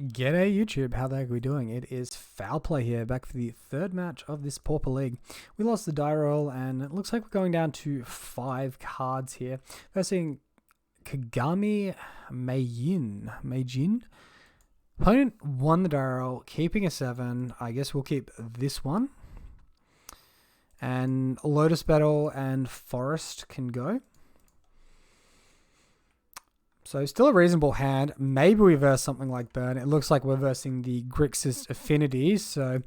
G'day YouTube, how the heck are we doing? It is Foul Play here, back for the third match of this Pauper League. We lost the die roll and it looks like we're going down to 5 cards here. Versing Kagami Meijin. Opponent won the die roll, keeping a 7. I guess we'll keep this one. And Lotus Battle and Forest can go. So still a reasonable hand. Maybe we verse something like Burn. It looks like we're versing the Grixis Affinities. So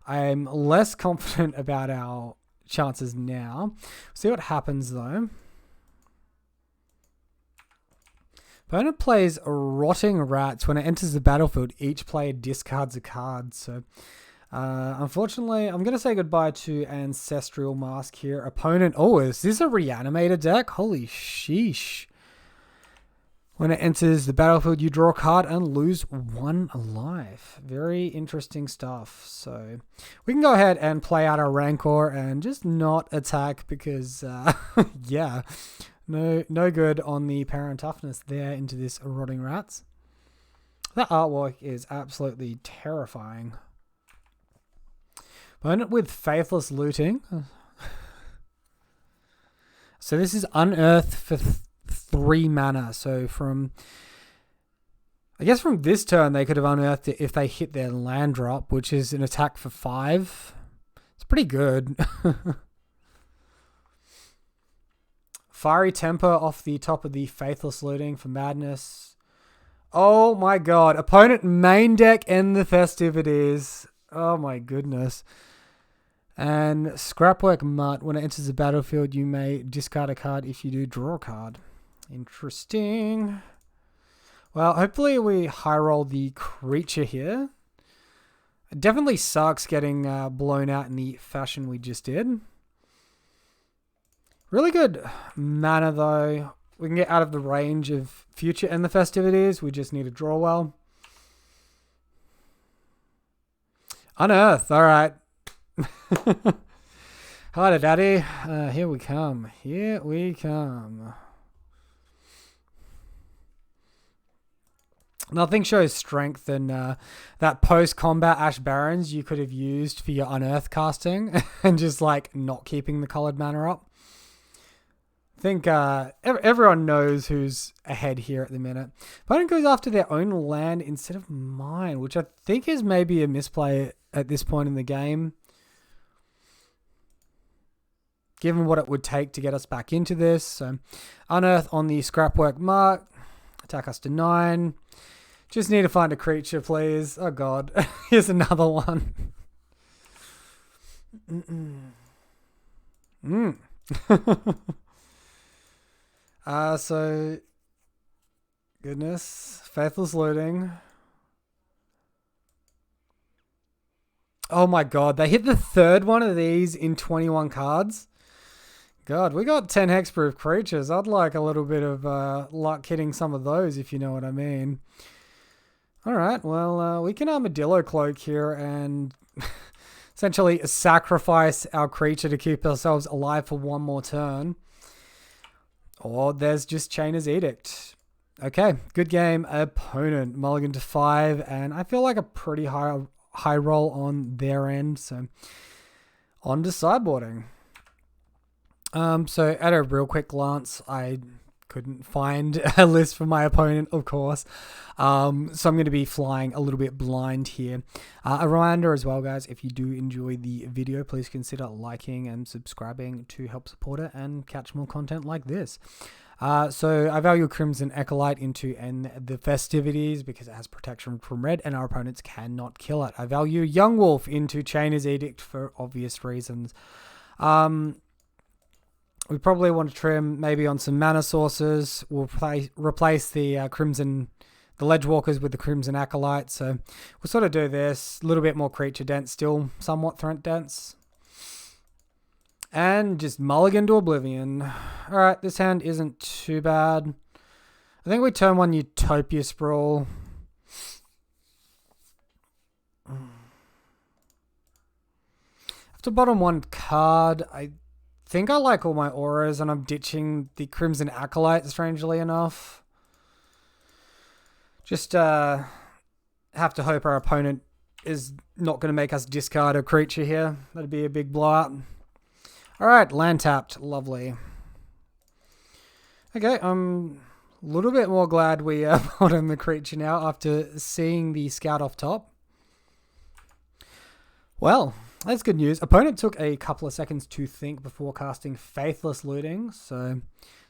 I'm less confident about our chances now. See what happens though. Opponent plays Rotting Rats. When it enters the battlefield, each player discards a card. So unfortunately, I'm going to say goodbye to Ancestral Mask here. Opponent, oh, is this a Reanimator deck? Holy sheesh. When it enters the battlefield, you draw a card and lose 1 life. Very interesting stuff. So we can go ahead and play out our Rancor and just not attack because, yeah, no good on the power and toughness there into this Rotting Rats. That artwork is absolutely terrifying. Opponent with Faithless Looting. So this is Unearth for 3 mana. So I guess from this turn they could have unearthed it if they hit their land drop, which is an attack for 5. It's pretty good. Fiery Temper off the top of the Faithless Looting for madness. Oh my god. Opponent main deck and the festivities. Oh my goodness. And Scrapwork Mutt. When it enters the battlefield, you may discard a card. If you do, draw a card. Interesting. Well, hopefully we high roll the creature here. It definitely sucks getting blown out in the fashion we just did. Really good mana though. We can get out of the range of future and the festivities. We just need to draw well. Unearth. All right. Hi, Daddy. Here we come. Here we come. Nothing shows strength than that post-combat Ash Barrens you could have used for your Unearth casting and just like not keeping the colored mana up. I think everyone knows who's ahead here at the minute. Opponent goes after their own land instead of mine, which I think is maybe a misplay at this point in the game. Given what it would take to get us back into this. So Unearth on the Scrapwork Mark. Attack us to 9. Just need to find a creature, please. Oh, God. Here's another one. So, goodness. Faithless Looting. Oh, my God. They hit the third one of these in 21 cards. God, we got 10 hexproof creatures. I'd like a little bit of luck hitting some of those, if you know what I mean. Alright, well, we can Armadillo Cloak here and essentially sacrifice our creature to keep ourselves alive for 1 more turn. Or there's just Chainer's Edict. Okay, good game. Opponent, mulligan to 5, and I feel like a pretty high roll on their end, so on to sideboarding. So at a real quick glance, I couldn't find a list for my opponent, of course. So I'm going to be flying a little bit blind here. A reminder as well, guys, if you do enjoy the video, please consider liking and subscribing to help support it and catch more content like this. So I value Crimson Acolyte into the festivities because it has protection from red and our opponents cannot kill it. I value Young Wolf into Chainer's Edict for obvious reasons. We probably want to trim maybe on some mana sources. We'll replace the the Ledgewalkers with the Crimson Acolyte. So we'll sort of do this. A little bit more creature dense, still somewhat threat dense. And just mulligan to Oblivion. Alright, this hand isn't too bad. I think we turn 1 Utopia Sprawl. After bottom 1 card, I think I like all my auras and I'm ditching the Crimson Acolyte, strangely enough. Just have to hope our opponent is not going to make us discard a creature here. That'd be a big blowout. Alright, land tapped. Lovely. Okay, I'm a little bit more glad we bottomed the creature now after seeing the scout off top. Well, that's good news. Opponent took a couple of seconds to think before casting Faithless Looting. So,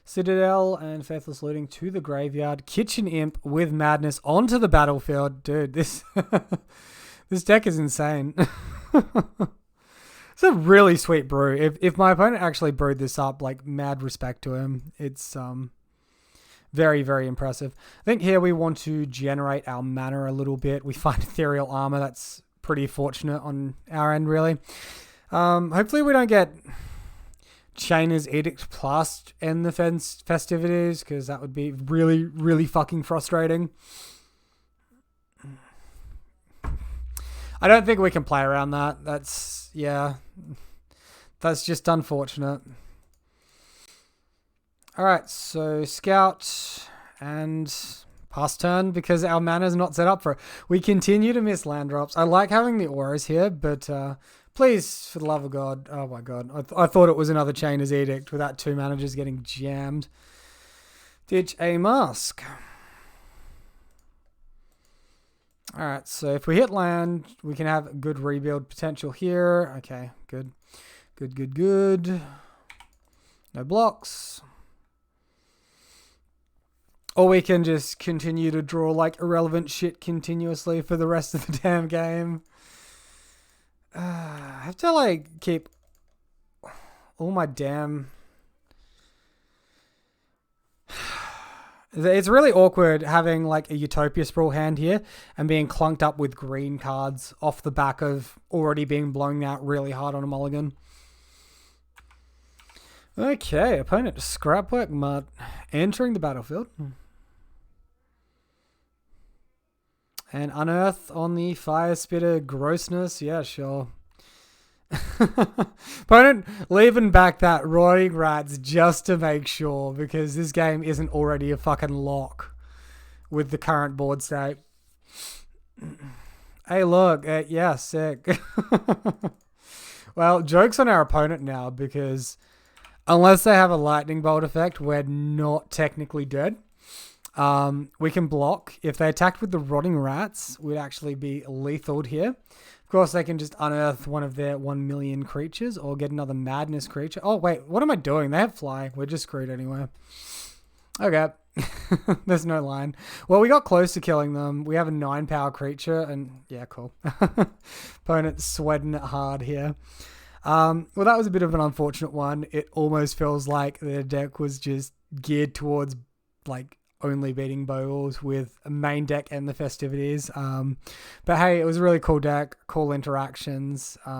Citadel and Faithless Looting to the graveyard. Kitchen Imp with Madness onto the battlefield. Dude, this this deck is insane. It's a really sweet brew. If my opponent actually brewed this up, like, mad respect to him. It's very, very impressive. I think here we want to generate our mana a little bit. We find Ethereal Armor. That's pretty fortunate on our end, really. Hopefully we don't get Chainer's Edict Plus in the festivities, because that would be really, really fucking frustrating. I don't think we can play around that. That's just unfortunate. Alright, so Scout and pass turn because our mana's not set up for it. We continue to miss land drops. I like having the auras here, but please, for the love of God. Oh my God. I thought it was another Chainer's Edict without 2 mana just getting jammed. Ditch a mask. Alright, so if we hit land, we can have good rebuild potential here. Okay, good. Good. No blocks. Or we can just continue to draw like irrelevant shit continuously for the rest of the damn game. I have to like keep all my damn... It's really awkward having like a Utopia Sprawl hand here and being clunked up with green cards off the back of already being blown out really hard on a mulligan. Okay, opponent Scrapwork Mutt entering the battlefield. And Unearth on the Fire Spitter Grossness. Yeah, sure. Opponent leaving back that Rotting Rats just to make sure, because this game isn't already a fucking lock with the current board state. Hey, look. Yeah, sick. Well, joke's on our opponent now, because unless they have a lightning bolt effect, we're not technically dead. We can block. If they attacked with the Rotting Rats, we'd actually be lethaled here. Of course, they can just unearth one of their 1 million creatures or get another Madness creature. Oh, wait. What am I doing? They have flying. We're just screwed anyway. Okay. There's no line. Well, we got close to killing them. We have a 9-power creature, and yeah, cool. Opponent's sweating it hard here. Well, that was a bit of an unfortunate one. It almost feels like the deck was just geared towards, like, only beating Bogles with a main deck and the festivities. But hey, it was a really cool deck, cool interactions. You're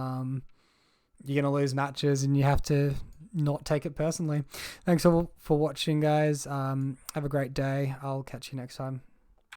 going to lose matches and you have to not take it personally. Thanks all for watching, guys. Have a great day. I'll catch you next time.